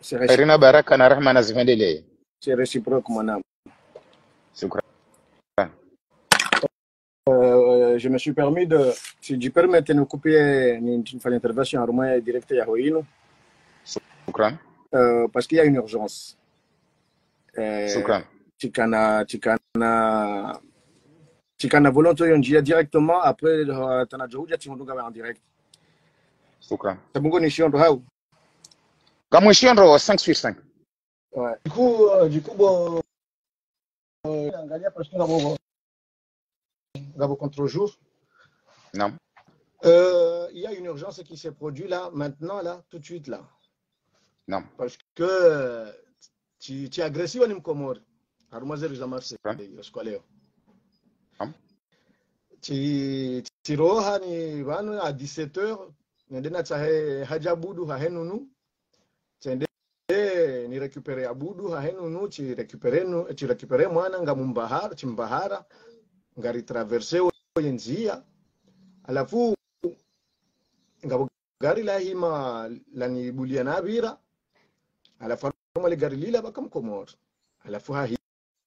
Irina baraka na rahma na ziendelee. C'est réciproque, mon âme. Shukran. Je me suis permis de, si tu permets de nous couper une intervention en direct à Hoïno. Shukran. Parce qu'il y a une urgence. Shukran. Chikana volonté on dit directement après Tanajoja Timondunga en direct. Shukran. C'est bon qu'on ndo hao. Kama ishionro 5 sur 5. Ouais. Du coup bon angalia parce que ngabo contre-jour. Non. Il y a une urgence qui s'est produite là maintenant là tout de suite là. Non. Parce que tu agressif ni mkomori. Harumaze rizamarse scolaire. Tu roha ni vanu à 17h nendena tsahe hajabudu hahenunu. Tende ni récupérer abudu hahenunu tu récupérer mwana ngamumbahara chimbahara ngari traverser yenzia alafu ngabo gari la hima lani bulia nabira alafu mali gari lila bakamkomor alafu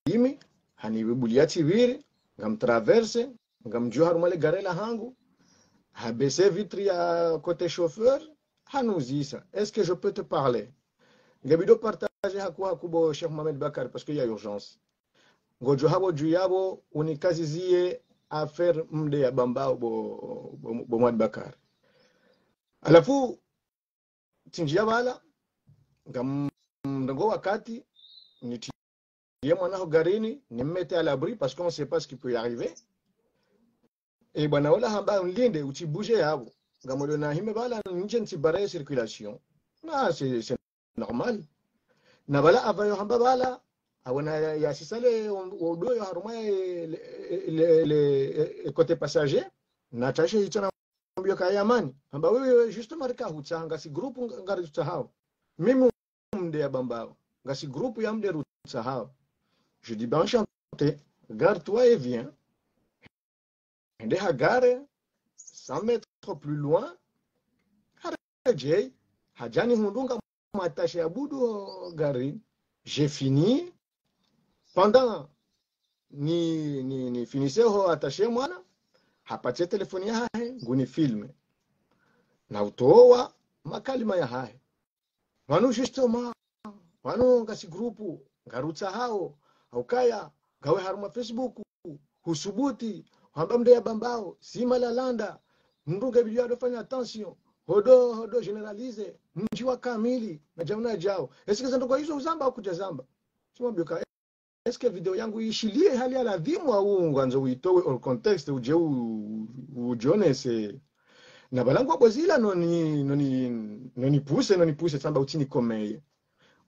himi hani bulia chibiri ngam traverser ngam johar mali gari la hangu ha baisser vitre ya côté chauffeur hanuzisa. Est-ce que je peux te parler? Ngabido partager hakubo Cheikh Mohamed Bakar parce qu'il y a urgence. Ngojo habo juyabo unikazizie affaire mde ya bamba bo Mohamed Bakar. Alafu tinjia bala ngam ngo wakati nitie mwana garini nimmete à l'abri parce qu'on ne sait pas ce qui peut y arriver. Et bwana wala hamba unlinde utibuje yabo. Ngamolo na hime bala nje ntibare circulation. Na c'est normal. Na bala avayo hamba bala awana ya sisale odo ya haruma le côté passager na tache hitana mbio kaya amani hamba wewe justement marka hutsanga si groupe ngari tsahao mimi mde ya bambao ngasi groupe ya mde tsahao. Je dis ben enchanté, garde-toi et viens. Ende hagare 100 mètres plus loin harajei hajani hundunga matashi ya budu gari. J'ai fini pendant ni finissais ho attaché mwana hapatie telefoni ya hae nguni filme na utoa makalima ya hae wanu justement wanu ngasi grupu ngarutsa hao haukaya gawe haruma Facebook husubuti hamba mde ya bambao sima la landa ndunga bidio adofanya attention hodo generalize mjiwa kamili na jamna jao. Est-ce que ça ndoko hizo uzamba au kujazamba sima bioka? Est-ce que video yangu ishilie hali ya ladhimu au nganzo uitowe au context uje ujione se na balangu abozila noni puse samba utini komeye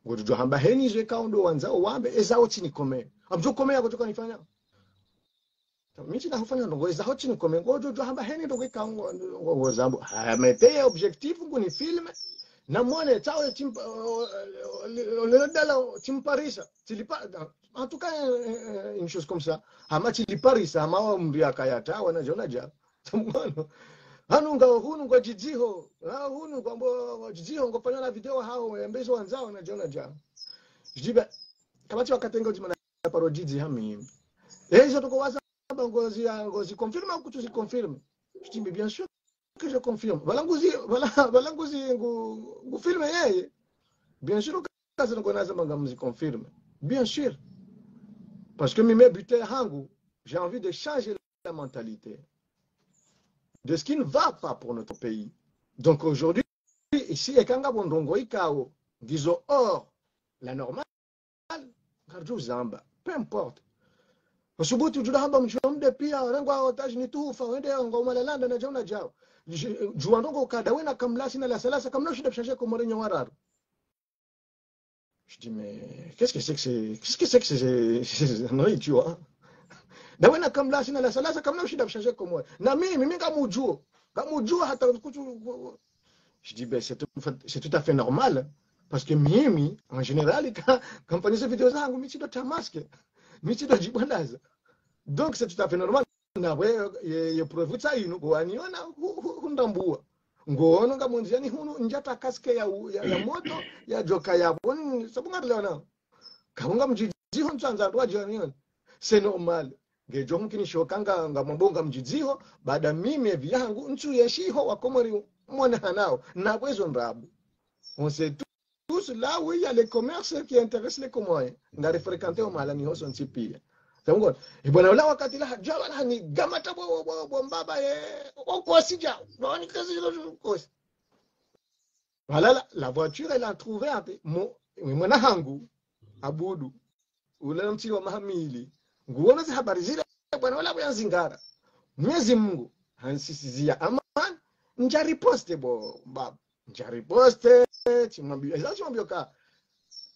ngojo hamba heni je kaundo wanzao wambe ezao chini komeye amjo komeye kutoka nifanya mimi na hufanya ndo ezao chini komeye ngojo hamba heni ndo kaungo ngozambo hamete objectif nguni film na mwane tawe timpa le dala timparisa tilipa en tout cas une chose comme ça ama tiliparisa ama mria kayata wanajiona ja mwana hanunga hunu kwa jijiho hunu kwambo jijiho ngofanya na video hao embezo wanzao wanajiona ja jiba kama tu akatenga jimana parojiji hami hizo tuko waza ngozi confirme ou tu si confirme? Je dis mais bien sûr que je confirme. Balanguzi ngu filme yeye. Bien sûr kaza ngonaza mangamuzi confirme. Bien sûr. Parce que mime buté hangu, j'ai envie de changer la mentalité de ce qui ne va pas pour notre pays. Donc aujourd'hui, ici ekanga bondongo ikao, disons hors la normale, karju zamba, peu importe. Usubutu judahamba mchomde pia rengwa otaji ni tufa wende ngoma lalanda na jauna jao. Juandongo kadawena kamlasi na la salasa kamna shida changer comme Mourinho wararu. Je dis mais qu'est-ce que c'est non tu vois. Dawena kamlasi na la salasa kamna shida changer comme moi. Na mimi kamujua hata kuchu. Je dis ben c'est tout à fait normal parce que mimi en général quand on fait vidéo zangu mimi ndo tamaske. Mimi ndo jibandaza. Donc c'est tout à fait normal. Na wewe ye preuve ça ino kwaniona hundambua ngono ngamonziani hunu njata kaske ya moto ya joka ya bon sabunga leona kaunga mjijiho mtsanza ndo ajani c'est normal ngejo mkini shokanga ngamabonga mjijiho baada mimi vyangu nchu yeshiho wakomori mwana hanao na bwezo ndabu on sait tous là où il y a les commerces qui intéressent les Comoriens ngari fréquenter au malani hoso nsipia sabunga ibona wala wakati la jala la ni gamata bo mbaba oko sija noni kazi lo kosi voilà la voiture elle a trouvé mwana hangu abudu ule mti wa mahamili nguona zi habari zile bwana wala byanzingara Mwenyezi Mungu hansisizia amani njari poste bo baba njari poste chimwambio ka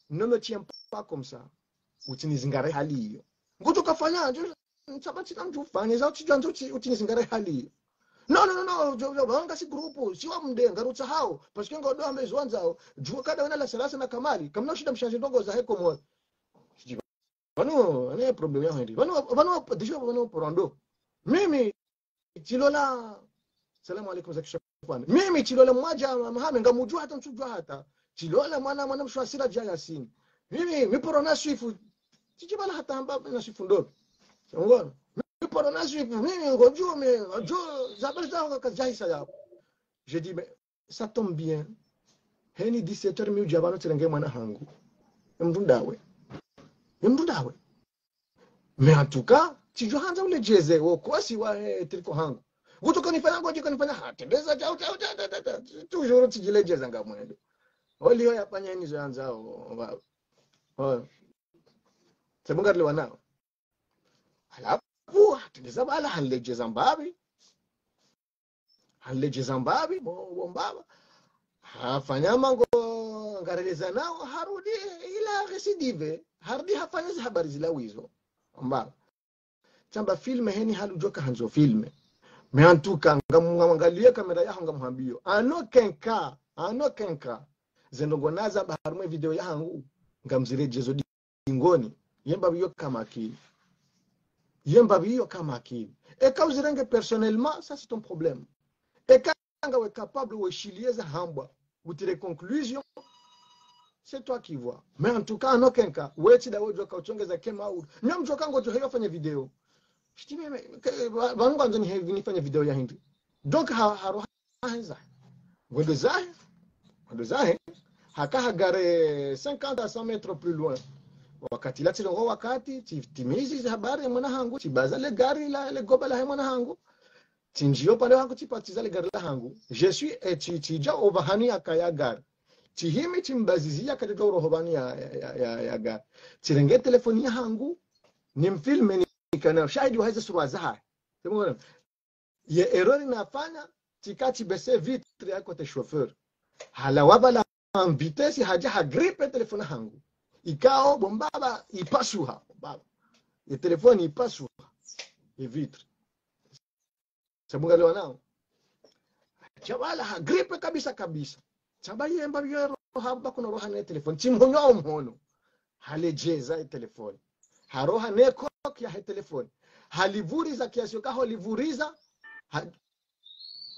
ne me tiens pas comme ça utinizingare hali hiyo nguto kafanya nsabati namjufanya za uchijanzo utinizingare hali hiyo no banga si grupu si wa mdenga rutsa hao parce que ngodo amezwanzao jua kada wana la salasa na kamali kamna shida mshanje ndongo za heko mo Vano, ane problem ya hindi. Vano, disho vano porando. Mimi, chilola, salamu alaikum za kishafani. Mimi, chilola mwaja mahame, nga mujua hata msujua hata. Chilola mwana mshwasira jaya yasini. Mimi, miporona swifu. Chichibala hata hamba na swifu ndogo. Mwana, miporona swifu. Mimi, ngojua, zabali za kajahi sayabu. Je dis, mais, ça tombe bien. Heni 17h miu jabano tirenge mwana hangu. Mdundawe. Mdudawe. Mais en tout cas, si je hanza ule jeze kwa si wa triko hangu. Guto kanifanya ngoje kanifanya hatendeza chao toujours tijile jeze ngamwende. Oli yo yapanya ni zo hanzao. Sebunga le wanao. Alafu hatendeza bala hanleje zambabi. Hanleje zambabi bo mbaba. Hafanya mango ngareleza nao harudi ila recidive. Hardi hafanya zi habari zila wizo mbaba chamba filme heni halu joka hanzo filme me antuka ngamwangalia kamera yaho ngamuhambio ano kenka zendongo naza baharumwe video yangu ngamzirejezo dingoni yemba biyo kama akili et quand vous rengue personnellement ça c'est ton problème et quand vous êtes capable de chilier hambwa vous tirez conclusion c'est toi qui vois. Mais en tout cas, en aucun cas, weti da wojo ka uchongeza kema au. Nyam joka ngojo hiyo fanya video. Shiti meme bangu anzo ni hivi nifanya video ya hindi. Donc haro hanza. Ngodo zahe haka hagare 50 à 100 mètres plus loin. Wakati la tilongo wakati timizi za habari ya mwana hangu tibaza le gari la le goba la mwana hangu. Tinjio pale hangu tipatiza le gari la hangu. Je suis etija overhani akaya gari. Chihimi chimbazizia katika urohobani ya gari. Chirenge telefoni yangu ni mfilme nikana shahidi waweza surwa zaha. Sema ye error inafanya tikati bese vitre yako te chauffeur. Hala wabala en vitesse haja ha gripe telefoni yangu. Ikao bombaba ipasuha baba. Ye telefoni ipasuha. Ye vitre. Sema leo nao. Chabala ha gripe kabisa. Chabaye mbabyo hamba kuna roha ne telefoni chimhonyo mhono halejeza telefoni haroha ne kok ya telefoni halivuriza kiasi ka holivuriza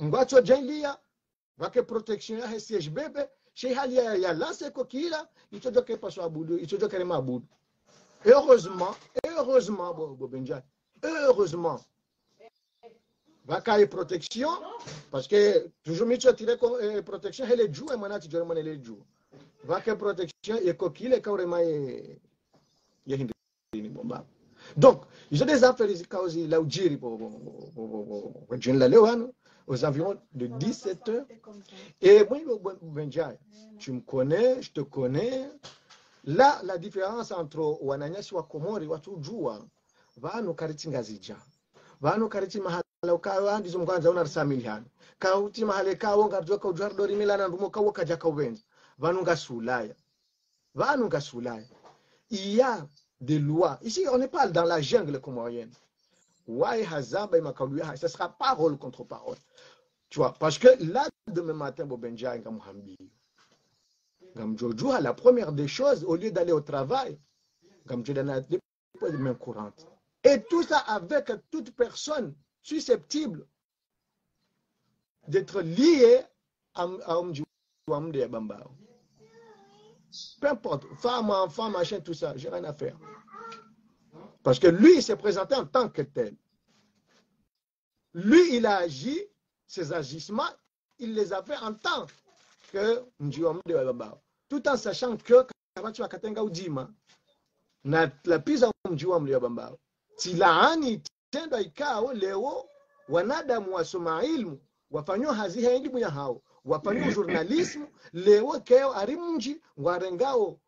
ngwacho jenlia wake protection ya CHBB chez hali ya lance ko kila ichojo ke paso abudu ichojo kere mabudu heureusement bo benja heureusement Vaka protection parce que toujours micho tire protection hele joue manati jore manele joue vaka protection et kokile ka vraiment ye hindi ni bomba donc ils ont des affaires causes la ujiri pour jeune la lewano aux environs de 17h et moi benja tu me connais je te connais là la différence entre wananyasi wa Komori watu jua vano karitinga zija vano kariti mahali ukawa ndizo mkwanza una rsamili hano kauti mahali kawo ngarjoka ujardori milana ndumo kawo kajaka ubenza vano ngasulaya il y a des lois ici on n'est pas dans la jungle comorienne ouais hazamba imakaluya ça sera parole contre parole tu vois parce que là demain matin bobenja ngamuhambi ngamjojuha la première des choses au lieu d'aller au travail ngamjodana des mains courantes. Et tout ça avec toute personne susceptible d'être liée mji wa mde ya bambao. Peu importe, femme, enfant, machin, tout ça, j'ai rien à faire. Parce que lui, il s'est présenté en tant que tel. Lui, il a agi, ses agissements, il les a fait en tant que mji wa mde wa bambao. Tout en sachant que watu wakatenga ujima na la pisa mji wa mde wa bambao. Tilaani tendo ikao leo wanadamu wasoma ilmu wafanywa hazi elimu ya hao wafanywa journalisme leo keo ari mji warengao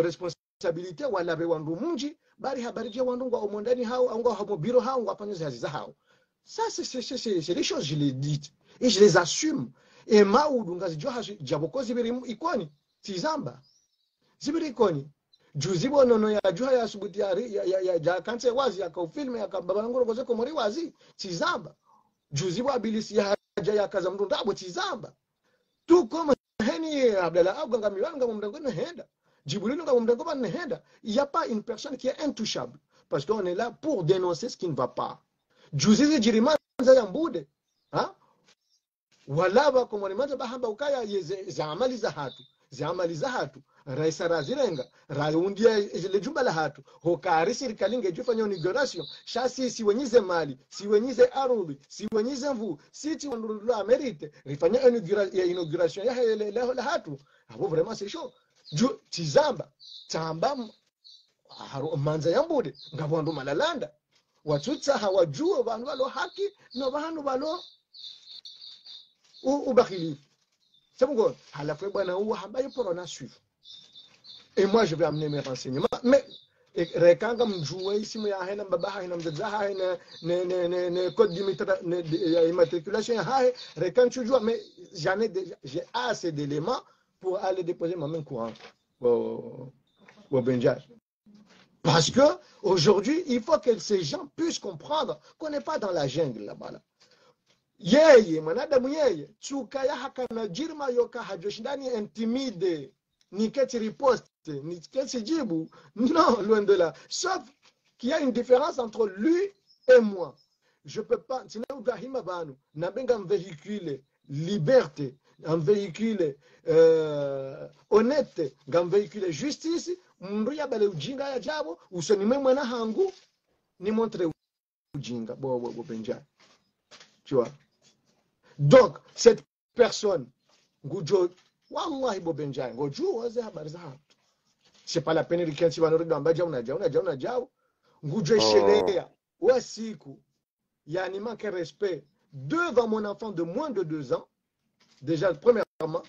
responsabilité wala be wandu mji bari habari je wandu ngwa omondani hao au ngwa hamo biro hao wafanywa hazi za hao. Ça c'est des choses, je les dis et je les assume. Et maudu ngazi jo jaboko zibiri ikoni tizamba zibiri ikoni juzibo nono ya juha ya subuti ya kanse wazi ya kaufilme ya kababangoro goze komori wazi tizamba juzibo abilisi ya haja ya kaza mtu ndabo tizamba tu koma heni abdala abganga miwanga mumdango ne henda jibulino nga mumdango ba ne henda. Il y a pas une personne qui est intouchable parce qu'on est là pour dénoncer ce qui ne va pas. Juzizi jirima za mbude ha walaba komori manza bahamba ukaya za amali za hatu raisa razirenga raundia ile jumba la hatu hokari serikali ngejufanya inauguration shasi si wenyize mali si wenyize ardhi si wenyize mvu siti wandulo amerite rifanya inauguration ya la hatu hapo vraiment c'est chaud ju tizamba tamba manza yambude ngabondu malalanda watutsa hawajua bantu balo haki no bantu balo ubakhili. C'est pourquoi à la fois bwana huwa hambaye pour na suivre. Et moi je vais amener mes renseignements mais rekanga mjue isimu ya hena baba hena mzaza hena ne code d'immatriculation hae rekan tujua mais j'ai assez d'éléments pour aller déposer ma main courante au Benjai. Parce que aujourd'hui il faut que ces gens puissent comprendre qu'on n'est pas dans la jungle là-bas là. Yeye mwanadamu yeye chukaya hakana jirma yoka hajoshindani intimide niketi riposte niketi jibu non loin de là, sauf qu'il y a une différence entre lui et moi. Je peux pas tina Ibrahim banu na benga véhicule liberté un véhicule honnête ngam véhicule justice mndu ya bale ujinga ya jabo usoni mwe na hangu ni montre ujinga bo Benjai, tu vois. Donc cette personne ngujo wallahi bo Benjai ngoju waze habari za hatu c'est pas la peine de kensi wanorido ambaja unajao ngujo shelea wa siku yani manque respect devant mon enfant de moins de 2 ans déjà premièrement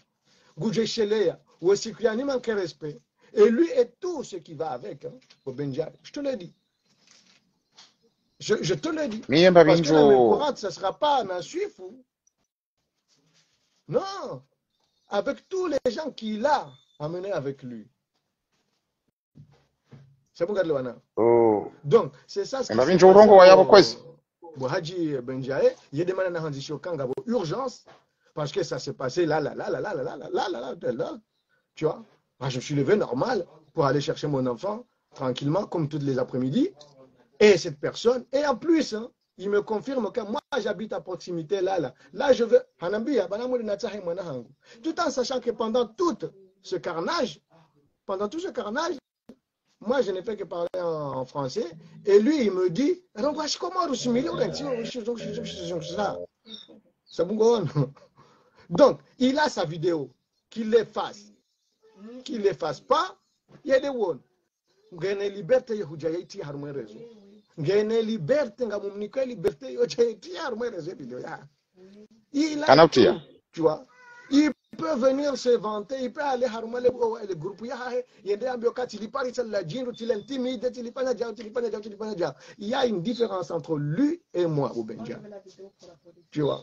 ngujo shelea wa siku yani manque respect et lui et tout ce qui va avec bo Benjai, je te le dis. Je te le dis. Parce que la main courante, ça ne sera pas un suifou. Non. Avec tous les gens qu'il a amenés avec lui. C'est mon gars de l'Ouana. Donc, c'est ça ce qui s'est passé. Haji Benjai, il y a des gens qui ont dit urgence, parce que ça s'est passé là. Tu vois. Je me suis levé normal pour aller chercher mon enfant, tranquillement, comme tous les après-midi. Et cette personne, et en plus, il me confirme que moi j'habite à proximité là. Là je veux, tout en sachant que pendant tout ce carnage, moi je n'ai fait que parler en français, et lui il me dit, donc il a sa vidéo, qu'il l'efface pas, il y a des wones. Ngene liberté hujaiti harumwe rezo ngene liberté ngamumniko liberté yochaiti harumwe rezo vidéo ya il a tout, tu vois. Il peut venir se vanter, il peut aller harumwe le groupe ya yende ambio kati lipari la jinru tilentimide tilipanya jao. Il y a une différence entre lui et moi au Benjai, tu vois.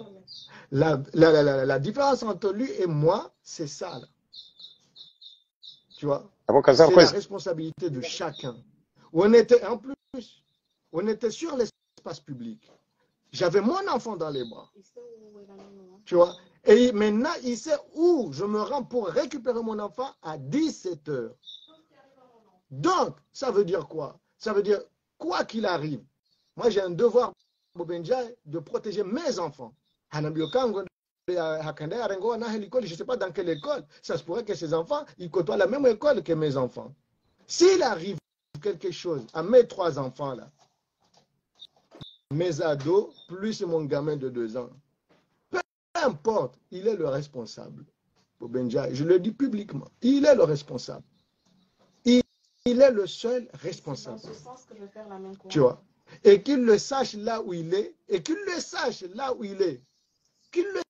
La différence entre lui et moi, c'est ça là, tu vois. C'est la responsabilité de chacun. On était sur l'espace public. J'avais mon enfant dans les bras. Tu vois. Et maintenant, il sait où je me rends pour récupérer mon enfant à 17 heures. Donc, ça veut dire quoi? Ça veut dire, quoi qu'il arrive, moi j'ai un devoir, Benjai, de protéger mes enfants. Hakanda Arengo à l'école, je ne sais pas dans quelle école. Ça se pourrait que ses enfants, ils côtoient la même école que mes enfants. S'il arrive quelque chose à mes 3 enfants là, mes ados, plus mon gamin de 2 ans, peu importe, il est le responsable. Bobenja, je le dis publiquement, il est le responsable. Il est le seul responsable. C'est dans ce sens que je vais faire la main courante. Tu vois? Et qu'il le sache là où il est, et qu'il le sache là où il est. Qu'il le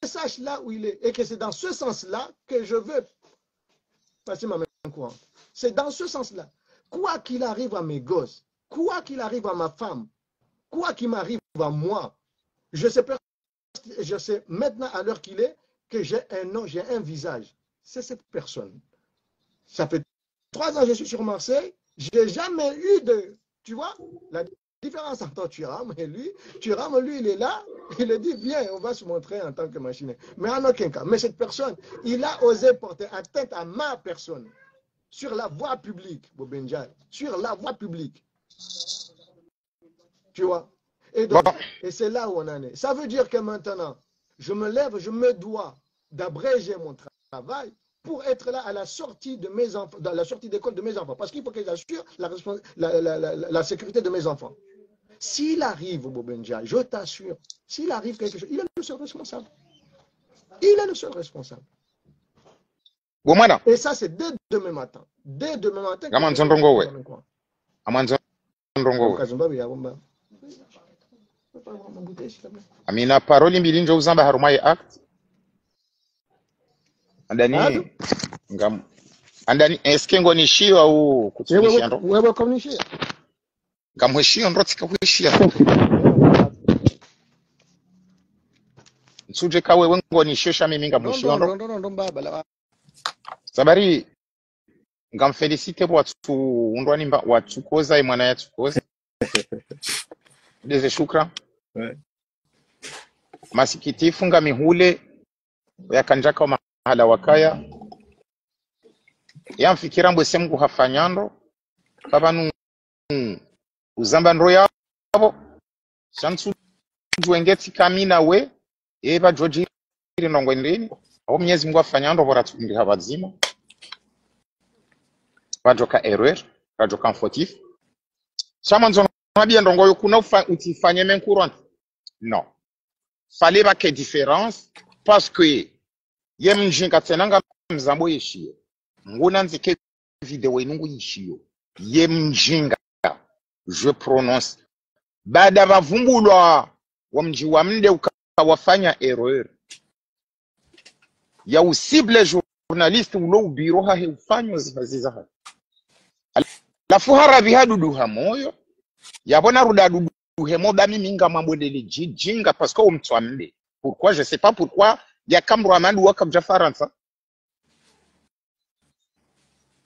sache là où il est. Et que c'est dans ce sens-là que je veux passer ma main courante. C'est dans ce sens-là. Quoi qu'il arrive à mes gosses, quoi qu'il arrive à ma femme, quoi qu'il m'arrive à moi, je sais maintenant à l'heure qu'il est que j'ai un nom, j'ai un visage. C'est cette personne. Ça fait 3 ans que je suis sur Marseille, je n'ai jamais eu de... Tu vois, la différence entre Thuram et lui, Thuram, lui, il est là, il a dit, viens, on va se montrer en tant que machine. Mais en aucun cas. Mais cette personne, il a osé porter atteinte à ma personne. Sur la voie publique, Bobenja, sur la voie publique. Tu vois? Et donc, Bon. et c'est là où on en est. Ça veut dire que maintenant, je me lève, je me dois d'abréger mon travail pour être là à la sortie de mes enfants, dans la sortie d'école de mes enfants. Parce qu'il faut que j'assure la sécurité de mes enfants. S'il arrive, Bobenja, je t'assure, s'il arrive quelque chose, il est le seul responsable. Il est le seul responsable. Bon, moi, Et ça, c'est dès demain matin. Dès demain matin. Gaman Zondrongo, ouais. Aman Zondrongo, ouais. Amina paroli mbili njo uzamba harumai act. Andani eske ngonishio au kutumisha ndo? Wewe komnishia. Ngamheshio ndo tikakuishia. Nsuje kawe wengo nishosha mimi ngamheshio ndo. Ndo mbaba. Sabari ngamfelicite watu undwani mba watu koza imwana ya tukoza. Deze shukra. Ouais. Masikitifu ngamihule yakanjaka wa mahala wakaya. Yamfikira mbwese mgu hafanyando. Babanu uzamba ndro yabo. Shansu juengeti kamina we. Eba joji nongo ndini. Aho mnyezi mgu hafanyando bora tukundi habazima. Bajoka erreur. Bajoka infotif. Chamanzo nabia ndongo yokuna utifanye main courante. Non. Fallait pas qu'il y ait différence parce que yem jinga tsenanga mzambo yeshio. Nguna nzike video inungu yeshio. Yem jinga. Je prononce. Bada bavumbulwa wamji wamde ukawafanya erreur. Ya usible journaliste ulo biro ha ufanywa zifaziza. La fuhara bihadu duha moyo. Yabona ruda Hemoda minga mambodele jinga parce que umtwamde. Pourquoi? Je sais pas pourquoi. Il y a Kamrouaman ou comme Jafaransa.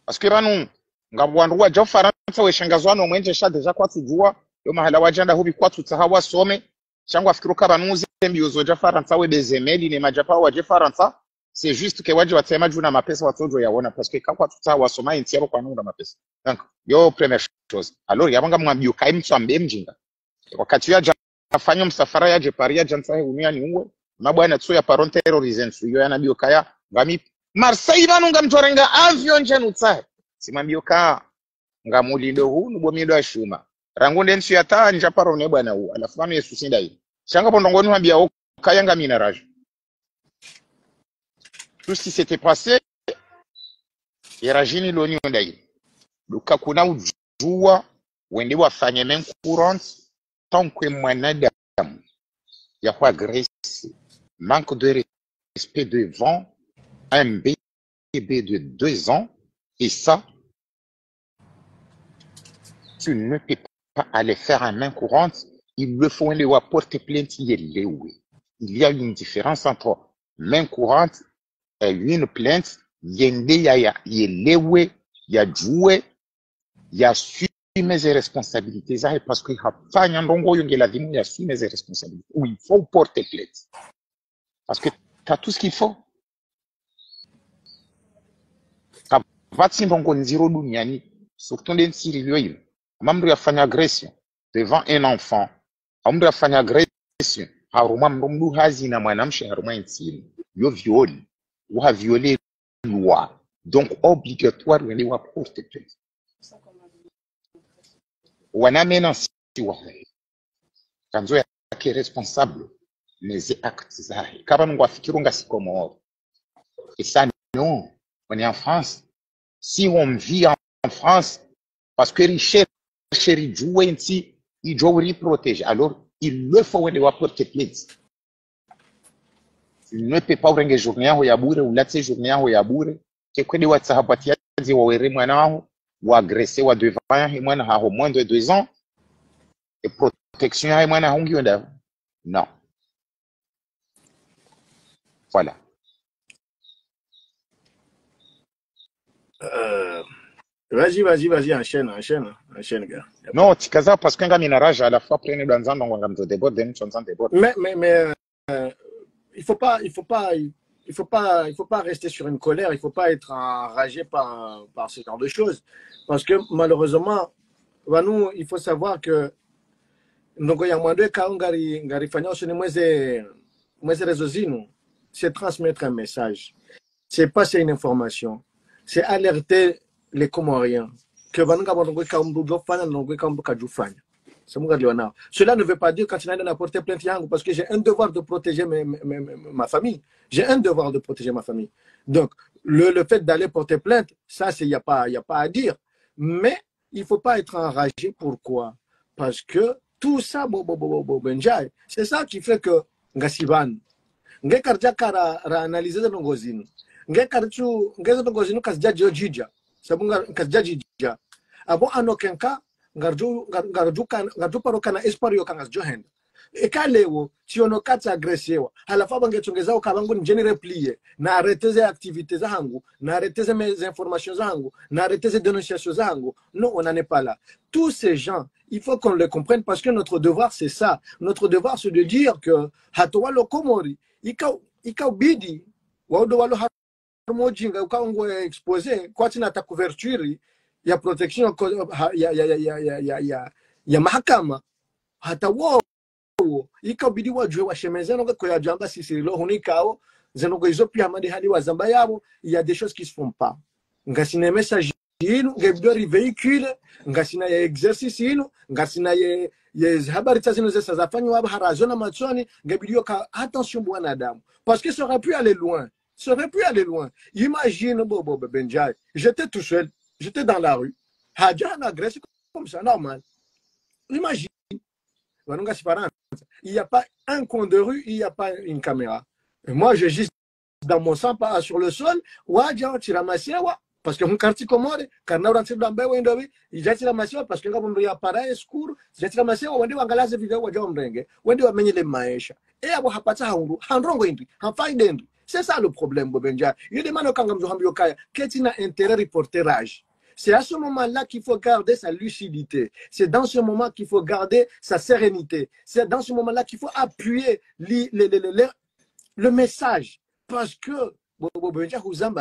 Parce que banu ngabwanduwa Jafaransa we shangazwano mwenje sha deja kwa tujua. Yo mahala wajanda hubi kwa tutahawa some. Shangwa fikiruka banuzi mbiozo Jafaransa we bezemeli ne majapa wa Jafaransa. C'est juste que waji watema juna mapesa watojo yaona parce que kwa tutahawa soma inti yabo kwa nunda mapesa. Donc, yo première chose. Alors yabanga mwambio kaimtswambe mjinga. Wakati ya jafanya msafara ya jeparia jansahe unia ni uwe mabwana tso ya paron terrorism yo yana biokaya ngami Marseille banu ngamtorenga avion janu tsahe simambioka ngamulido hu nubomido ashuma rangonde nsu ya ta nja paron ne bwana hu alafu banu Yesu sinda yi shanga pondongoni mwambia okaya ngamina rage. Tout ce qui s'était passé yerajini loni ondai luka kuna ujua wende wafanye main courante. Tant que mwanadamu ya kwa agressé, manque de respect devant un bébé de 2 ans, et ça, tu ne peux pas aller faire un main courante, il le faut aller porter plainte, il y a une différence entre main courante et une plainte, il y a joué, il y a su mes responsabilités parce que hafanya ndongo yonge la vie assume mes responsabilités où il faut porter plainte parce que tu as tout ce qu'il faut. Vatsi ndongo nziro duniani surtout den siriyo ile mambo yafanya agression devant un enfant mambo yafanya agression haruma mrumdu hazi na mwanamshe haruma insini yo viole wa viole loi donc obligatoire wende wa porte plainte wana menansi wa kanzo yake responsable les actes zahe kaba ngo afikiru ngasikomoro et ça non on est en France si on vit en France parce que richesse chéri jouenti il doit protéger alors il le faut wende wa porte plainte. Il ne peut pas ouvrir journée aho ya bure ulatse journée aho ya bure ke kweli watsahapatia zi wawere mwana aho wa agresser wa devant et mwana aho moins de 2 ans et protection ya mwana hongi onda non voilà Vas-y, enchaîne, gars. non tikaza parce que ngami na rage à la fois prendre dans un ngam de déborde dem chonzan déborde Mais il faut pas rester sur une colère, il faut pas être enragé par ce genre de choses. Parce que malheureusement, nous, il faut savoir que c'est transmettre un message. C'est passer une information. C'est alerter les Comoriens que cela ne veut pas dire quand il a porté plainte parce que j'ai un devoir de protéger ma famille. J'ai un devoir de protéger ma famille. Donc, le fait d'aller porter plainte, ça, il n'y a pas à dire. Mais il ne faut pas être enragé. Pourquoi? Parce que tout ça, c'est ça qui fait que Ngasivan, Ngekardja analyser de Nongozin, Ngezongozin Kasdja Jija, Sabunga Kasdja Jija. Abo Anokenka, Gardu parokana espario kangas johen. Ekalewo, tiono kata agresewa. Halafa bangetongezao kabangu njeni replie. Na arrêtez activités zangu, na arrêtez mes informations zangu, na arrêtez dénonciations zangu. Non, on n'en est pas là. Tous ces gens, il faut qu'on les comprenne parce que notre devoir c'est ça. Notre devoir c'est de dire que hatowa lo komori, ika bidi, waudo walo harmojinga ukaongo exposé, kwa tina ta couverture ya protection ya mahakama hata wao ikabidi wajue washemezana kwa ya jamba sisi lo hunikao zenogo izo pia mande hali wa zamba yabo il y a des choses qui se font pas ngasina message ino ngebdo véhicule ngasina ya exercice ino ngasina ye habari tazino zesa zafanywa wabo harazona machoni ngebidi ka attention bwana damu parce que ça aurait pu aller loin. Imagine Bobo Benjai, j'étais tout seul. J'étais dans la rue. Hadja na agressé comme ça, normal. Imagine. Il n'y a pas un coin de rue, il n'y a pas une caméra. Et moi, je juste dans mon sang, pas sur le sol. Parce que mon quartier commode, quand on rentre dans le bain, il y a la machine parce que quand on a appareil secours, il y a la machine, on va aller la vidéo, on va mener les maïches. Et on va passer à un c'est ça le problème, Bobenja. Il demande qu'est-ce qu'il a intérêt à reporter rage. C'est à ce moment-là qu'il faut garder sa lucidité. C'est dans ce moment qu'il faut garder sa sérénité. C'est dans ce moment-là qu'il faut appuyer le message. Parce que, Bobenja, vous en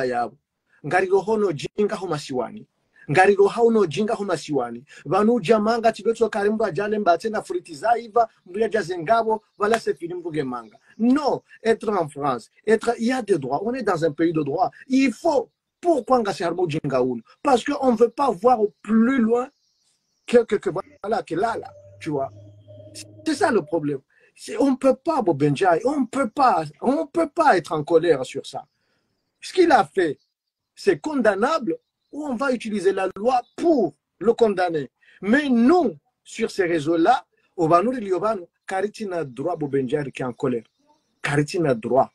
ngarirohono jinga homasiwani. Ngarirohono jinga homasiwani. Vanu jamanga tibetso karimba jale mbate na fritiza iva mbuya jazengabo voilà c'est fini mbuge manga. Non, être en France, il y a des droits. On est dans un pays de droit. Il faut. Pourquoi Ngasarmo Djingaoun? Parce qu'on ne veut pas voir plus loin que là, tu vois. C'est ça le problème. On ne peut pas, Bobenjai, on ne peut pas être en colère sur ça. Ce qu'il a fait, c'est condamnable ou on va utiliser la loi pour le condamner. Mais nous, sur ces réseaux-là, on va nous dire, Karitina droit Bobenjai qui est en colère. Karitina droit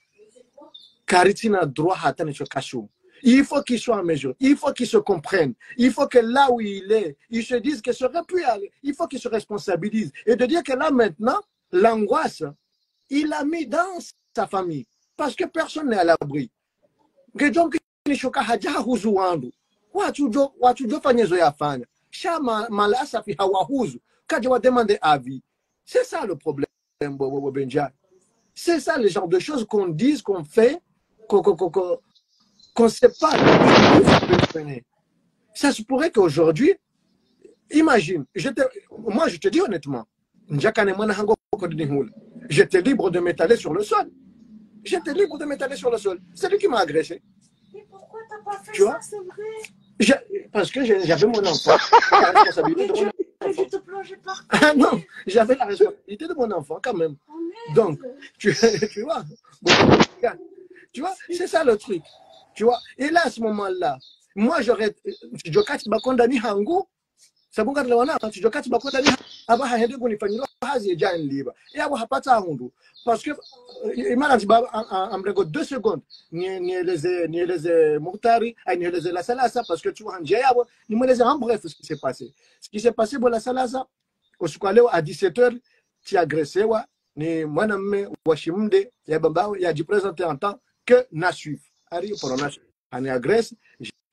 à Tanechokashu. Il faut qu'il soit en mesure, il faut qu'il se comprenne, il faut que là où il est, il se dise que ça aurait pu aller, il faut qu'il se responsabilise. Et de dire que là maintenant, l'angoisse, il l'a mis dans sa famille, parce que personne n'est à l'abri. C'est ça le problème, Benja. C'est ça le genre de choses qu'on dit, qu'on fait, qu'on ne sait pas. Ça se pourrait qu'aujourd'hui, imagine, moi je te dis honnêtement, J'étais libre de m'étaler sur le sol. J'étais libre de m'étaler sur le sol. C'est lui qui m'a agressé. Mais pourquoi t'as pas fait Tu vois? ça, c'est vrai? Parce que j'avais mon enfant. La responsabilité de mon enfant. Je te plongeais par Ah non, j'avais la responsabilité de mon enfant quand même. Oh, merde. Donc, tu vois, bon, tu vois, c'est ça le truc. Tu vois, et là, à ce moment-là, moi, j'aurais, je kati bakondani hangu, sababu kati lawana, je kati bakondani aba haende kunifanyira hazi eja nliba. Et abo hapata hundu. Parce que, imana tiba, amrego 2 secondes, nieleze Moutari, nieleze la Salasa, parce que tu vois, ni me en bref ce qui s'est passé. Ce qui s'est passé pour la Salasa, au Soukaleo à 17h, tu as agressé, ni mwaname washimde, ya bambao, ya dit présenté en tant que Nassuf. Arrive pour on agresse,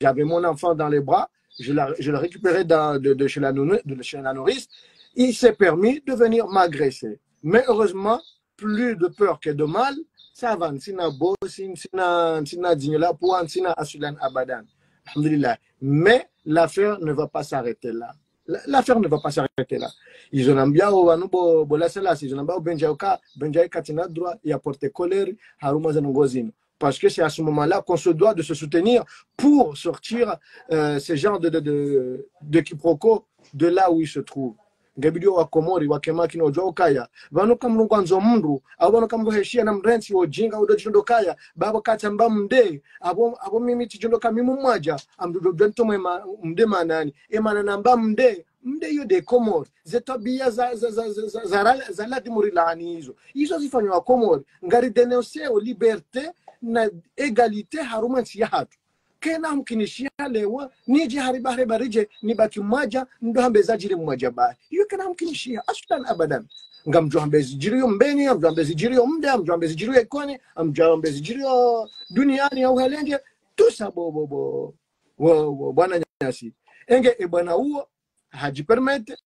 j'avais mon enfant dans les bras, je le récupérais de chez la nourrice, il s'est permis de venir m'agresser. Mais heureusement, plus de peur que de mal, ça va. Sina bo, sina dignola pour sina asulan abadan. Alhamdulillah. Mais l'affaire ne va pas s'arrêter là. L'affaire ne va pas s'arrêter là. Ils ont bien au anubo bolasela, ils ont bien au benjaika katina droit et apporter colère haruma zanongozino. Parce que c'est à ce moment-là qu'on se doit de se soutenir pour sortir ce genre de quiproquo de là où il se trouve. Ngabidio wa Komori wa Kemaki no Jokaya vano kamru kwanzo mndu abo kamru heshia na mrensi ojinga udo chindo kaya babo katamba mde abo mimi chindo kamimu mmoja amdu dento mema mde manani e manana mba mde yo de Komori zetobia za la dimurilani hizo zifanywa Komori ngari denoncer o liberté na égalité haruma hatu kena mkinishia lewa nije hariba barije nibaki mmoja ndo hambeza jiri mmoja ba hiyo kena mkinishia aslan abadan ngamjo hambezi jiri mbeni ngamjo hambezi jiri mda ngamjo hambezi jiri ekoni ngamjo hambezi jiri duniani au helenge tusa bobo bwana nyasi enge e bwana huo haji permette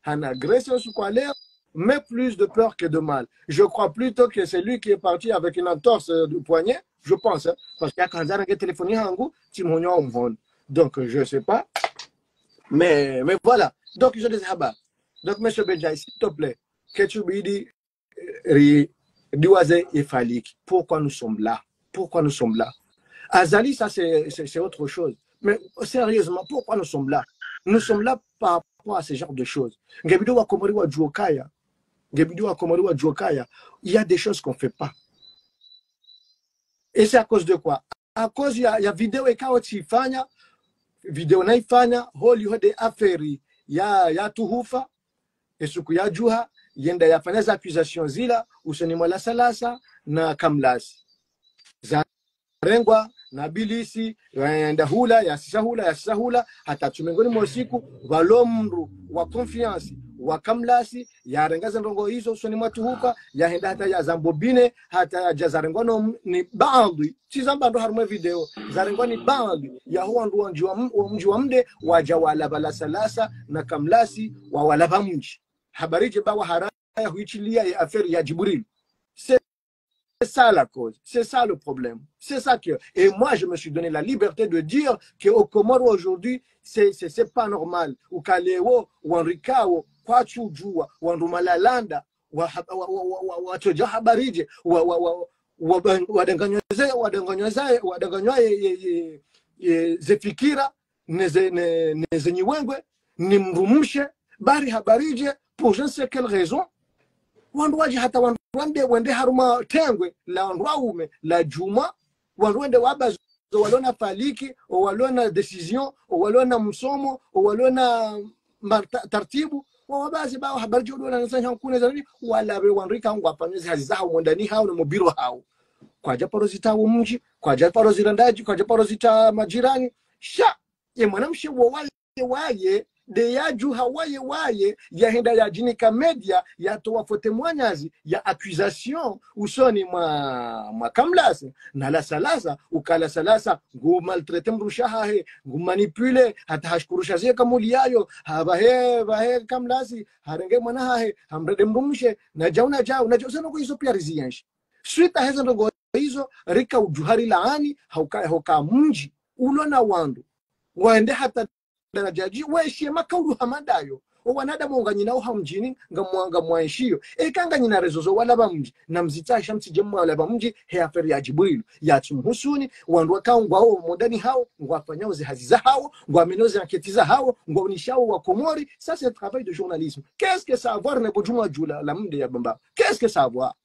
hana agression sur quoi l'air mais plus de peur que de mal. Je crois plutôt que c'est lui qui est parti avec une entorse du poignet, je pense, hein, parce qu'il y a quand même téléphoné en goût, donc je ne sais pas, mais voilà. Donc je dis donc monsieur Benjaï, s'il te plaît, que tu me dis, Diwaze et Falik, pourquoi nous sommes là? Pourquoi nous sommes là? Azali, ça c'est autre chose. Mais sérieusement, pourquoi nous sommes là? Nous sommes là par rapport à ce genre de choses. Ngabido wa Komori wa Juokaya. Il y a des choses qu'on ne fait pas. Et c'est à cause de quoi? À cause, il y a vidéo et quand tu fais, vidéo naifanya, holi hode aferi, ya tuhufa, et suku ya juha, yenda ya fanya za accusation zila, usoni mwala salasa, na kamlasi. Zarengwa, na bilisi, yenda hula, ya sisa hata tumengoni mwosiku, walomru, wa confiance, wa kamlasi ya rengaza ndongo hizo usoni mwatuhuka ya henda hata ya zambobine hata ya jazarengwano ni baadhi chizamba ndo harume video zarengwani baadhi ya huwa ndo mji wa mde waja wala bala salasa na kamlasi wa wala bamji habarije bawa haraya huichilia ya affaire ya Jibril. C'est ça la cause, c'est ça le problème. C'est ça que... Et moi, je me suis donné la liberté de dire qu'au Comoro aujourd'hui, c'est pas normal. Ou Kaleo, ou Enricao, kwa chujua wandumalalanda watoja habarije wadanganywa zefikira nezenyiwengwe ni mrumshe bari habarije pour je ne sais quelle raison wanduwaji hata wanduwande wende haruma tengwe la wanduwaume la juma wanduwende wabazo walona Faliki o walona decision o walona msomo o walona tartibu wabazi bao habari jodo na nasanya kuna zani wala be wanrika ngwapanyezi hazizao mondani hao na mobiro hao kwa japaro zitawo mji kwa japaro zirandaji kwa japaro zita majirani sha ye mwanamshe waye de yaju hawaye ya henda ya jinika media ya toa fote mwanyazi ya accusation usoni mwa kamlasi na la salasa ukala salasa ngu maltraite mrushaha he ngu manipule hata hashkurusha zia kamuli yayo bahe kamlasi harenge mwana he hamrede mrumshe na jauna sana kwa hizo pia rizianshi suita heza ndogo hizo rika ujuhari laani hauka mji ulona wandu waende hata darajaji weshie makaulu hamadayo o wanadamu nganyina uha mjini ngamwanga mwaishio kanga nyina rezozo wala bamji na mzita shamsi jemwa wala bamji he aferi ya Jibril ya tumhusuni wandu wakangwa hao modani hao ngwafanya uzi haziza hao ngwamenozi anketiza hao ngwanishao wa Komori. Ça c'est le travail de journalisme. Qu'est-ce que ça avoir ne bojuma jula la mde ya bamba? Qu'est-ce que ça avoir?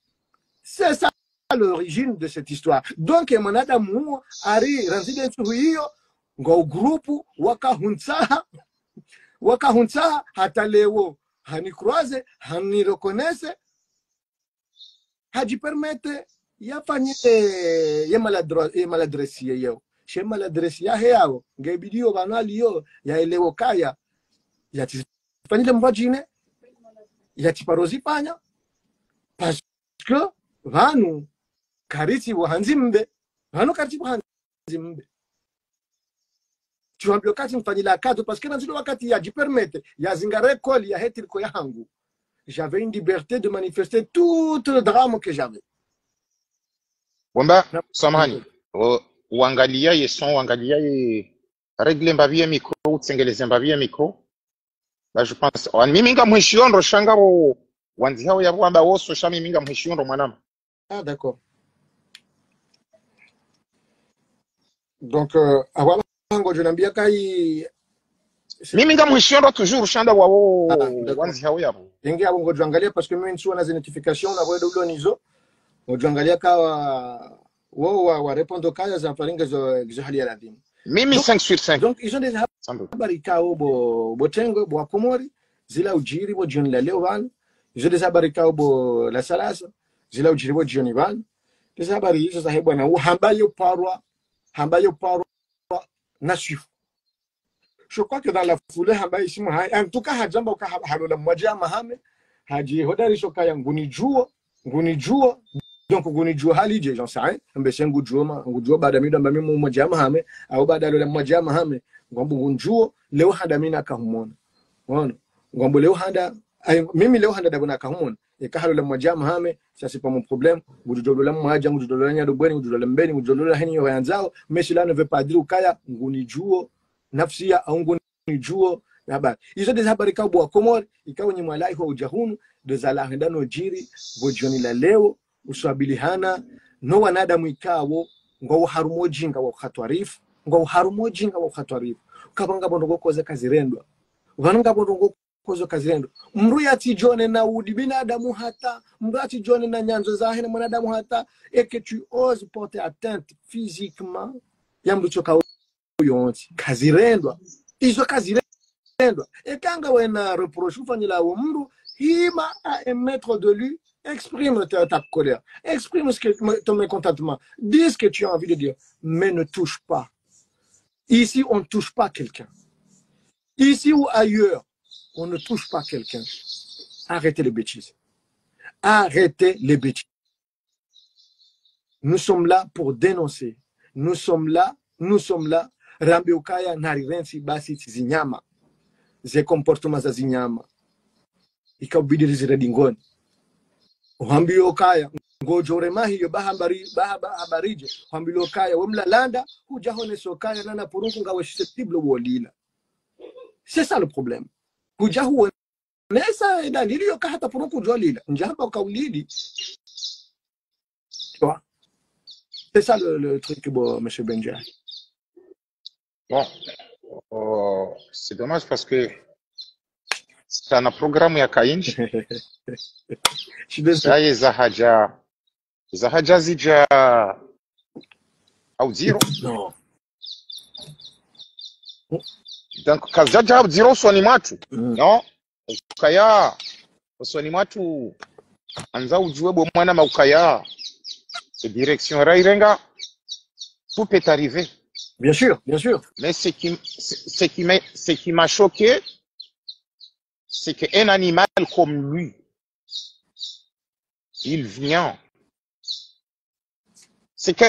C'est ça l'origine de cette histoire. Donc mwanadamu ari residence huyo ngo grupu wakahunsa hata leo hanikroise hanireconnaisse haji permette yafanye maladresi yao she maladresi ya yao ngebidio banali yo ya elewo kaya ya tifanyile mbajine ya tiparozi panya parce que vanu kariti wahanzimbe vanu kariti wahanzimbe tu ambio kati mfanyila kato parce que dans le wakati ya jipermete ya zingare koli ya hetiriko yangu j'avais une liberté de manifester tout le drame que j'avais. Wamba samahani uangalia yeson uangalia regle mbavie micro utsengeleze mbavie micro ba je pense mimi nga mhishiondo shanga wanzi hao ya bwamba woso shami minga mhishiondo mwanama. Ah d'accord. Donc voilà ngojo nambia kai mimi nga mhishiondo toujours shanda wao wanzi hao yabo ingi abo ngojo angalia parce que mimi nsuwa na notification na bwedo ulo nizo ngojo angalia kawa wao wa répondre kaya za faringa zo hali ya ladhimu mimi 5 sur 5. Donc ils ont des habari kao bo tengo bo Komori zila ujiri bo jioni la leo van ils ont des habari kao bo la salasa zila ujiri bo jioni van des habari hizo za hebwana hambayo parwa na chifu. Je crois que dans la foulée hambayo simu hai en tout cas hajamba ka halola mmoja mahame haji hodari shoka ya nguni juo donc nguni juo halije j'en sais rien mbese ngujuo baada mido mbami mmoja mahame au baada lola mmoja mahame ngombo ngunjuo leo handa mina kahumona unaona ngombo leo handa mimi leo handa dabona kahumona halola mmoja mahame ça c'est pas mon problème ngujudola mmoja ngujudola nyado bweni ngujudola mbeni ngujudola heni yanzao mais cela ne veut pas dire ukaya nguni juo nafsia au nguni juo habari hizo des habari kabwa Komori ikawa ni mwalai ho ujahunu de zala ndano jiri bojoni la leo usabilihana no wanadamu ikawo ngo harumojinga wa khatwarifu kabanga bondo koza kazirendwa vananga bondo koza kazirendwa mru yati jone na udi binadamu hata mru yati jone na nyanzo zahina mwanadamu hata et que tu oses porter atteinte physiquement yamru choka yonti kazirendwa izo kazirendwa ekanga wena reproche ufanyila wo mru hima a émettre de lui. Exprime ta colère, exprime ton mécontentement, dis ce que tu as envie de dire, mais ne touche pas. Ici, on ne touche pas quelqu'un. Ici ou ailleurs, on ne touche pas quelqu'un. Arrêtez les bêtises. Arrêtez les bêtises. Nous sommes là pour dénoncer. Nous sommes là. Rambiukaya narirensi basi zinyama. Ze comportements za zinyama. Ikabidi ziredingoni. Hambilo kaya ngojore mahiyo bahabarije hambilo kaya wemla landa hujahone sokaya nana purunku ngawe susceptible wolila. C'est ça le problème. Hujahu nesa dalili yo ka hata purunku jolila njamba kaulidi. Tu vois? C'est ça le truc bon monsieur Benja. Bon c'est dommage parce que c'est un programme ya kainji. Shaye zahaja zija au zero. Non. Donc kazaja au zero swani matu. No. Ukaya swani matu anza ujue bo mwana maukaya. C'est direction rairenga. Tout peut arriver. Bien sûr. Mais ce qui m'a choqué, c'est qu'un animal comme lui, il vient. C'est que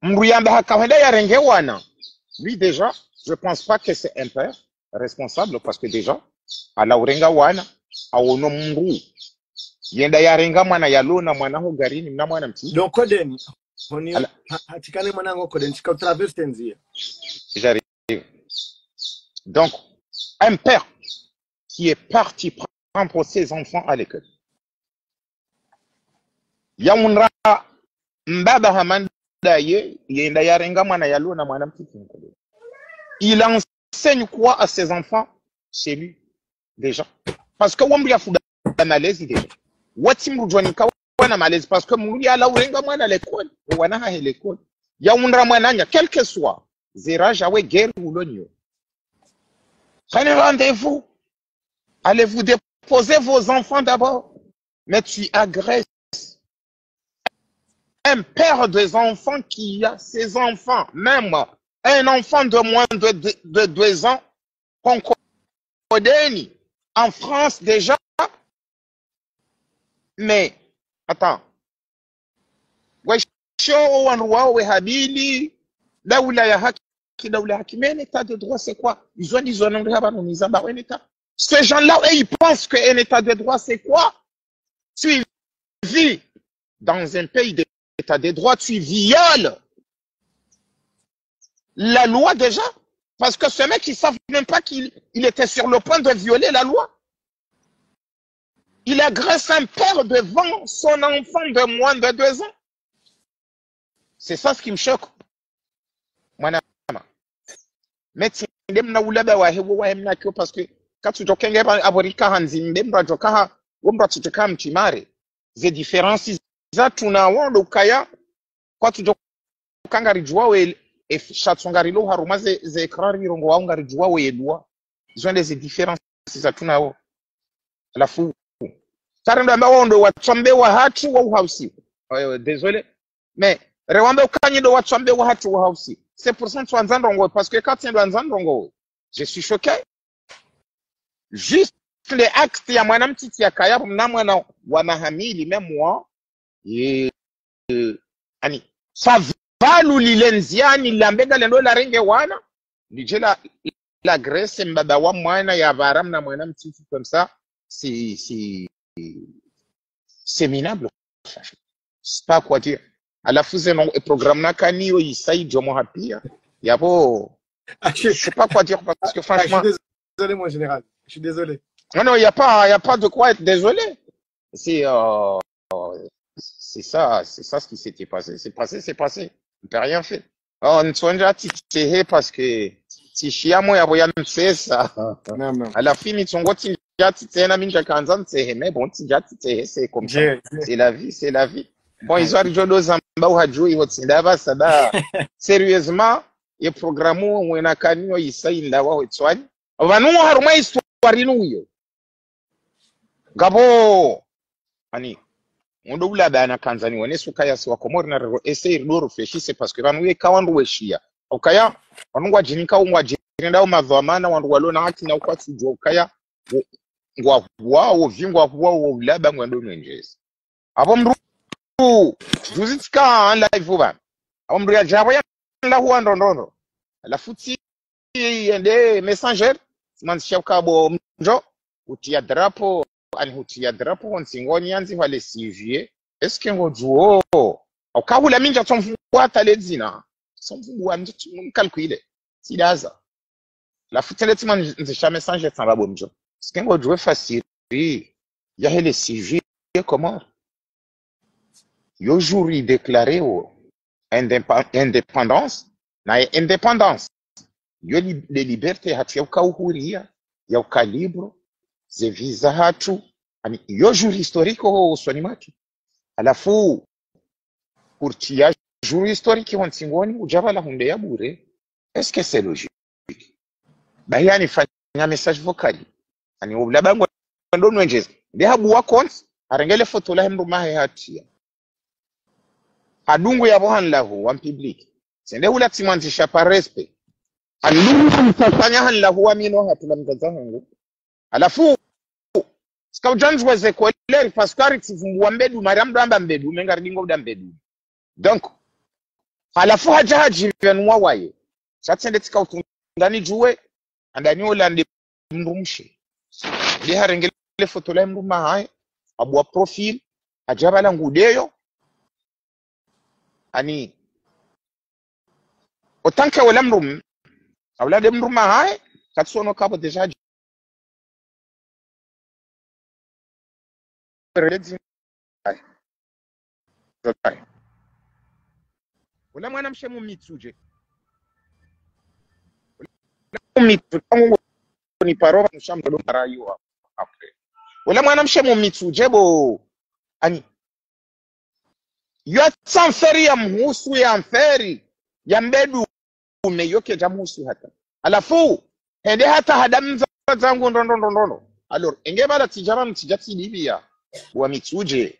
lui déjà, je pense pas que c'est un père responsable parce que déjà, à la urenga wana, a ono mungu. Yenda ya renga mwana ya lona mwana ho garini mna mwana mti. Donc kodeni, honi hatikane mwana ngo kodeni ska traverse nzia. J'arrive. Donc un père qui est parti prendre ses enfants à l'école. Yamunra mbaba hamanda ye yenda yarenga mwana yalo na mwana mtiti mkolo. Il enseigne quoi à ses enfants chez lui déjà? Parce que wambu ya fuga malezi déjà. Watimbu jwani kawa na malezi parce que mulu ya la urenga mwana l'école. Wana ha l'école. Yamunra mwana nya quel que soit zera jawe guerre ou l'onio. Prenez rendez-vous. Allez-vous déposer vos enfants d'abord. Mais tu agresses un père des enfants qui a ses enfants, même un enfant de moins de 2 ans, Concordeni, en France déjà. Mais, attends. Mais un état de droit, c'est quoi? Ces gens-là, ils pensent qu'un état de droit, c'est quoi? Tu vis dans un pays d'état de droit, tu violes la loi déjà. Parce que ce mec, ils ne savent même pas qu'il était sur le point de violer la loi. Il agresse un père devant son enfant de moins de 2 ans. C'est ça ce qui me choque. Mais parce que quand tu les différences za tunaona ukaya kwa tujokangarijwa we shatsongarilo haruma ze ekrar mirongo wa ngarijwa we edwa zone des différences za tunao alafu tarendo ambao ndo wachombe wa hatu wa uhausi désolé mais rewambe ukanye ndo wachombe wa hatu wa uhausi c'est pour ça tuanza ndongo parce que quand tu anza ndongo je suis choqué juste les actes ya mwanamtiti ya kaya na mwana wa mahamili même moi ani savalu lilenziani lambega lendo la renge wana nije la Grèce mbaba wa mwana ya varam na mwana mtiti comme ça c'est minable, c'est pas quoi dire à la fusion et programme na kanio isai jomo hapia yabo c'est pas quoi dire parce que franchement je suis désolé mon général, je suis désolé. Non, il y a pas de quoi être désolé. C'est ça ce qui s'était passé. C'est passé. On n'a rien fait. On s'enja titehe parce que si chiamo ya boya msesa. Non. À la fin, ils sont goti titena minja kanza tsehe mais bon titehe c'est comme ça. C'est la vie. Bon, ils ont rijodo zamba uhajui hotindaba sada. Sérieusement, et programme où on a kanyo isai ndawa hotwani. Vanu haruma histoire nuyo. Gabo ani ndo ula bana kanzani wonesu kaya si wakomori na essayer de réfléchir c'est parce que vanwe kawandu weshia okaya wanungwa jinika ungwa jinda umavamana wandu walona haki na ukwatu jo kaya ngwa wao vingwa wao ulaba ngwando nwenjezi abo mru juzitika live ba abo mru ya jabo ya la huwa ndondo la futi ende messenger manshia kabo mjo utia drapo hutia drapo onsingoni yanzi wale sivie eske ngojuo okabula minja tsomfuata ledzina somfuwa mtu calculer sidaza la futele tima nzisha message tsamba bomjo eske ngojuo facile ya hele sivie comment yo juri déclaré indépendance na indépendance yo les libertés hatu ya uhuria ya ukalibro ze visa hatu ani yo jour historique ho usoni maki alafu kurtia jour historique wonsingoni ujaba la hunde ya bure est-ce que c'est logique bayani fanya message vocal ani ublabango ndo nwenjeza ndi habu wakons arengele photo la hemru mahe hatia adungu ya bohan lahu wa public sende hula timanzisha par respect adungu mtafanya han lahu wa mino hatu la mtazangu alafu ska ujanzi weze kueleri paskari tivumbua mbedu mariam damba mbedu menga ridingo da mbedu donc alafu haji venwa waye chatsende tika utundani juwe andani olande mrumshi ndi harengele foto la mruma hai abwa profil ajaba la ngudeyo ani otanke wala mrum awlade mruma hai katsono kabo deja redzi ula mwana mshemu mitsuje mitu tangu ni paroba mshamdo marayo après ula mwana mshemu mitsuje bo ani yatsa mferi ya mhusu ya mferi ya mbedu umeyoke jamusu hata alafu hende hata hadamza zangu ndondo alors enge bala tijara mtijati libia wa mitsuje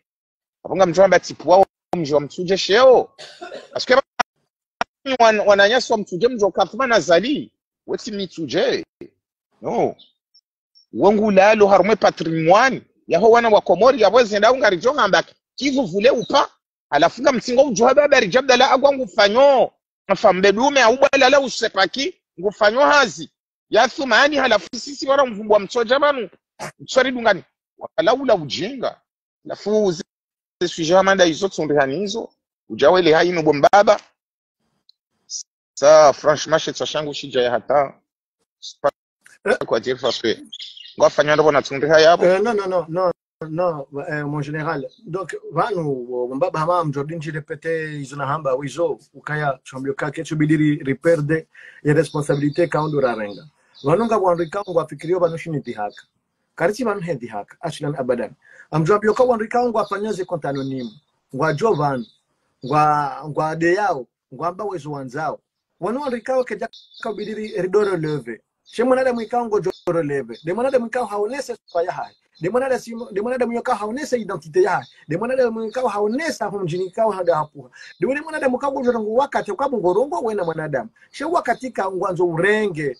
aponga mjomba tipwa mjwa mtsuje sheo aske wananyaswa mtsuje mjwa kafuma na zali weti mitsuje no wangu lalo harume patrimoine yaho wana wa Komori yaweze nda ungari jonga mbaki kivu vule upa alafunga mtingo ujwa baba rijabda la agwa ngufanyo afambedume au bala la usepaki ngufanyo hazi yathumani halafu sisi wala mvumbwa mtsoja banu mtsari dungani walaula ujinga lafu sujja manda hizo tsondehanizo ujawele haino bombaba ça franchement chez tshangu shija ya hata kwa dire parce que ngofanya ndo na tsondeha yabo non, mon général. Donc, vanu bombaba hama mjordin ji répéter izona hamba wizo ukaya chambioka kechu bidiri riperde ya responsabilité kaundo rarenga vanunga bwanrika ngwa fikirio banushini haka karichi banu hendi haka aslan abadan amjambioka wanrika ngwa fanyaze konta anonyme ngwa jovan ngwa de yao ngwa mba wezo wanzao wanu wanrika keja kabidiri ridoro leve shemana da mwikango joro leve de mana da mwikango haonese swaya hai de mana da mwikango haonese identité ya de mana da mwikango haonese humjini kao hada hapo de mana da mwikango joro wakati kwa ngorongo wena mwanadamu she wakati ka ngwanzo urenge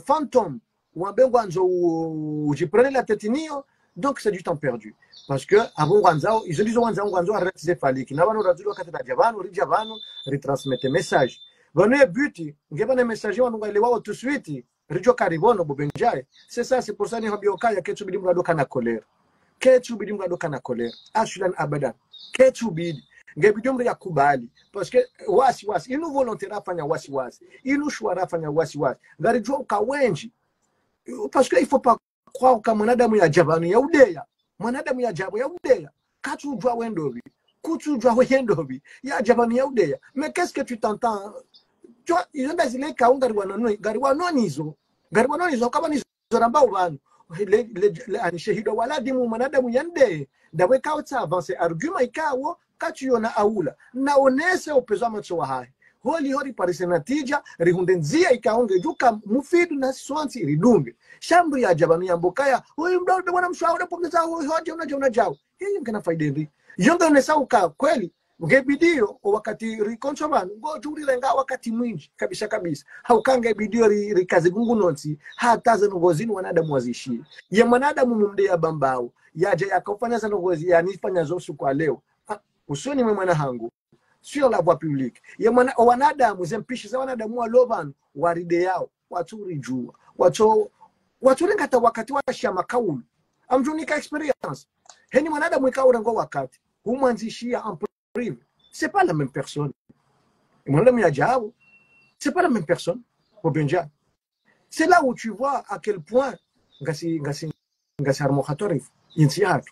fantôme ou un benguanzo où j'ai prené la tête nio donc c'est du temps perdu parce que avant Wanzao ils ont dit Wanzao arrête céphalique na bano radilo katata javano retransmettre message vanu buti ngeba message wanu ngalewa tout de suite rijo karibono bobenjaye c'est ça c'est pour ça ni hobioka ya ketu bidi mradoka na colère ashulan abadan ketu bidi ngebidumri ya kubali parce que wasi il nous volontaire fanya wasi il nous choira fanya wasi ngarijo kawenji parce que il faut pas croire que mwanadamu ya jabani ya udeya mwanadamu ya jabo ya udeya katujwa wendobi kutujwa wendobi ya jabani ya udeya mais qu'est-ce que tu t'entends tu vois ils ont des kaunga gariwanonizo kama ni zoramba ubanu le anishehido wala dimu mwanadamu yande dawe kautsa avancer argument ikawo kachiyona aula naonese upezo macho hai holi parece natija rihundenzia ikaonge juka mufidu na swansi ridunge shambu ya jabani ya mbokaya huyu mdodo bwana mshauri pomeza hoje unajao hii mkana faida yonga unesauka kweli ngebidio wakati rikonchoban ngo juri lenga wakati mwingi kabisa haukanga bidio rikaze gungunonsi hata za ngozini wanadamu wazishi ya mwanadamu mumde ya bambao yaje yakofanya za ngozi yanifanya zosu kwa leo usoni mwana hangu sur la voie publique ya mwana wanadamu zempishi za wanadamu wa loban waride yao waturi jua watu lengata wakati wa shama kaulu amjunika experience heni mwanadamu ikaura ngo wakati humanzishia privé. C'est pas la même personne. C'est pas la même personne. C'est là où tu vois à quel point gasi harmohatorif intiatu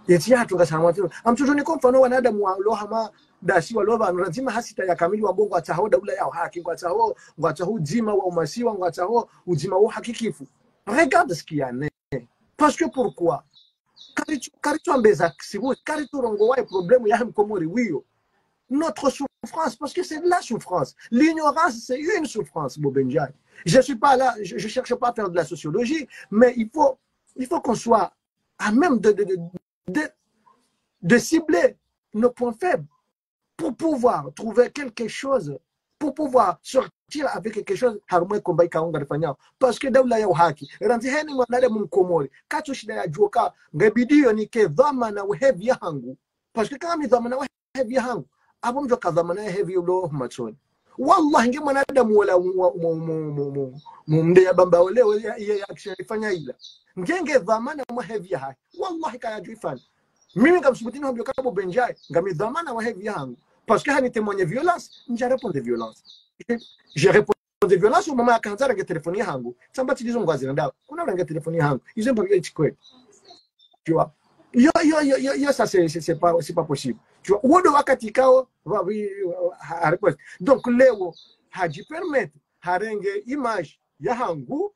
gasi harmohatorif amtujuni kwa mfano wanadamu wa lohama dasi wa lova nrazima hasita ya kamili wa bongo ataho daula yao haki kwa ataho jima wa umasiwa kwa ataho ujima wa hakikifu. Regarde ce qu'il y a parce que pourquoi Karitu ambeza sibu karitu rongo wa problème ya Komori wiyo notre souffrance parce que c'est de la souffrance l'ignorance c'est une souffrance Bobenjai je suis pas là je cherche pas à faire de la sociologie mais il faut qu'on soit à même de cibler nos points faibles pour pouvoir trouver quelque chose pour pouvoir sortir avec quelque chose harumwe kombai kaunga rifanyao parce que daula ya uhaki ranzi heni mwanadamu mkomori kacho shida ya juoka ngebidio ni ke dhamana wa heavy yangu parce que kama ni dhamana wa heavy yangu abo mjo ka dhamana ya heavy ulo machoni wallahi nge mwanadamu wala mumde ya bamba leo ya action ifanya ila ngenge dhamana wa heavy haki wallahi kaya juifanya mimi ngamsubutini hobyo kabo benjai ngami dhamana wa heavy yangu parce que hani témoigner violence je réponds de violence je réponds de violence au moment quand ça nga telefoni yangu samba tidizo ngwazi ndao kuna nga telefoni yangu izo mbabyo ichikwe tu vois. Ça, c'est pas possible. Tu vois, wodo wakati kao, donc, leo, haji permettre, harenge image, yahangu,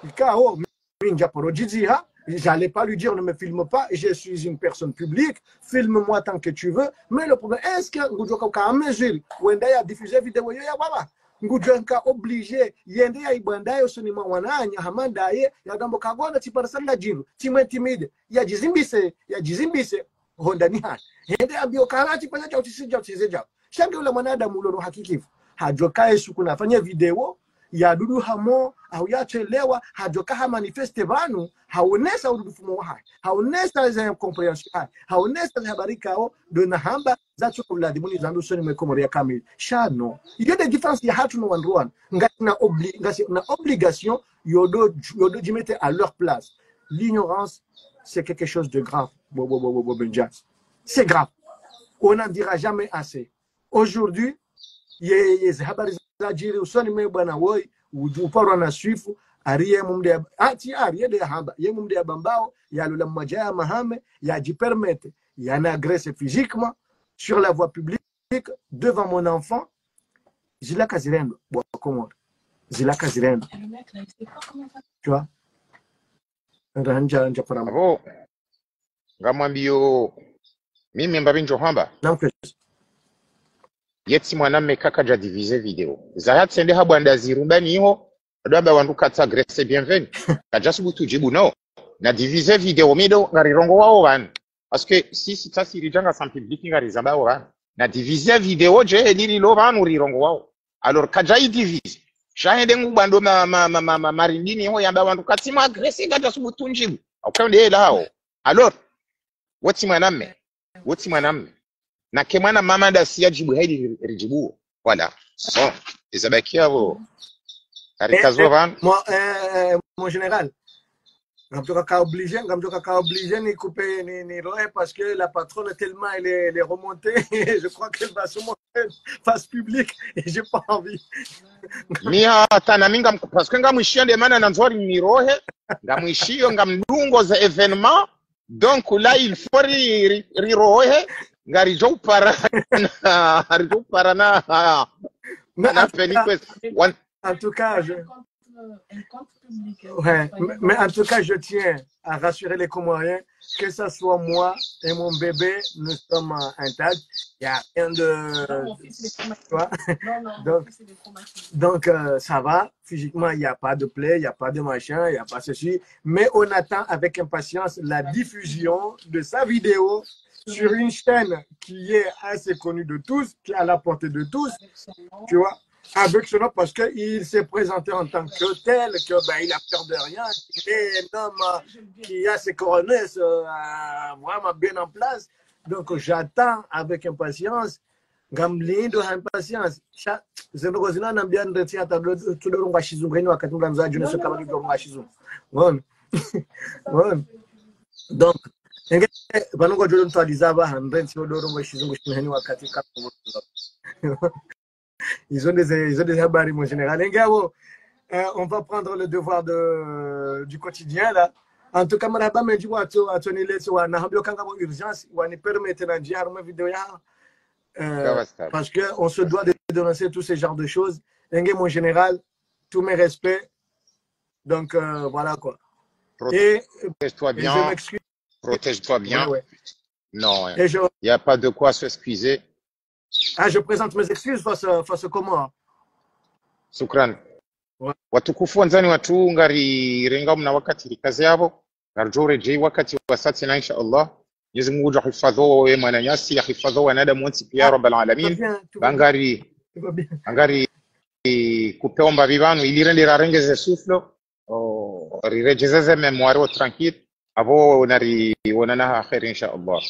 ikao, minja porojiziha, j'allais pas lui dire ne me filme pas, je suis une personne publique, filme-moi tant que tu veux, mais le problème, est-ce que Ngoujoka ka mesure, wenda ya diffuser vidéo ya baba, Ngoujoka obligé, yende ya ibanda yo sunima wananya, hamanda ye, ya gambo kagona tiparasala jiru, timwe timide, ya jizimbise, honda ni hana. Yende ya biyo karati panya chao tisi jao. Shange ule mwanadamu uloro hakikifu. Hajoka esu kunafanya video, ya dudu hamo, au ya chelewa, hajoka ha manifeste vanu, haonesa urudufumo hai, haonesa za comprehension hai, haonesa za habari kao, dona hamba, za chuko vladimuni zandu soni mwekomori ya kamili. Shano, il y a des différences, il y a hatu no wanruan, nga na obligation, yodo jimete à leur place. L'ignorance, c'est quelque chose de grave. C'est grave. On n'en dira jamais assez. Aujourd'hui, yes habari za jiri usoni mwe bwana woi uparwa na swifu ariye mumde ariye de hamba ye mumde bambao ya lula mmoja mahame ya jipermete ya na agresse physiquement sur la voie publique devant mon enfant zila kazirendo bwa komoro zila kazirendo tu vois nja para abo ngamwambio mimi mbabinjo hamba donc yetsi mwanamme kaka ja diviser video zahatsende habwanda zirumbani iho adaba wanduka ta grese bienvenue kajasubu tujibu no na diviser video mido ngarirongo wao van parce que si sitasi rijanga sans public ngari zamba wao na diviser video je elili lo van urirongo wao alors kajai divise shahende ngubando marindini ho yamba wanduka tima grese kajasubu tunjibu akande lao alors wotsi mwanamme na kemana mama da siya jibu haidi rijibu wala so izabaki hapo arikazo van mon général ngamtoka ka obligé ni couper ni rohe parce que la patronne tellement elle est remontée je crois qu'elle va se montrer face publique et j'ai pas envie mia tana minga parce que ngamwishia de mana na nzori ni rohe ngamwishio ngamdungo za événement donc là il faut rirohe ngarijo parana en tout cas mais en tout cas je tiens à rassurer les Comoriens que ça soit moi et mon bébé nous sommes intacts, il n'y a rien donc ça va physiquement, il n'y a pas de plaie, il n'y a pas de machin, il n'y a pas ceci, mais on attend avec impatience la diffusion de sa vidéo sur une chaîne qui est assez connue de tous, qui est à la portée de tous, tu vois, avec ce nom, parce qu'il s'est présenté en tant que tel, que il a peur de rien, qu'il est un homme qui a ses coronets vraiment bien en place. Donc j'attends avec impatience, gamlindo impatience. Zenogozina nambia ndeti hata tudorunga shizungeni wakati mlanza june so kama tudorunga shizungu. Bon. Bon. Donc banongo jolo ntwalizaba 100 tudorunga shizungu shimeni wakati kama ils ont des habari mon général. On va prendre le devoir du quotidien là. En tout cas, marhaba menji watu atonile so na habyo kanga bo urgence wani permettre na njia harma vidéo ya parce que on se doit de dénoncer tous ces genres de choses. Engé mon général, tous mes respects. Donc voilà quoi. Protège-toi bien. Je m'excuse. Protège-toi bien. Ouais. Non, il n'y a pas de quoi s'excuser. Je présente mes excuses face au comment. Sukran. Watukufu wanzani watu ngari renga mna wakati kazi yabo narjore je wakati wa sati na insha Allah Mwenyezi Mungu jahifadho wewe mwananyasi yahifadho wanadamu wote pia rabbal alamin bangari kupeomba vivanu ilirendera rengeze suflo rirejezeze memoire tranquille abo nari wonana khair insha Allah.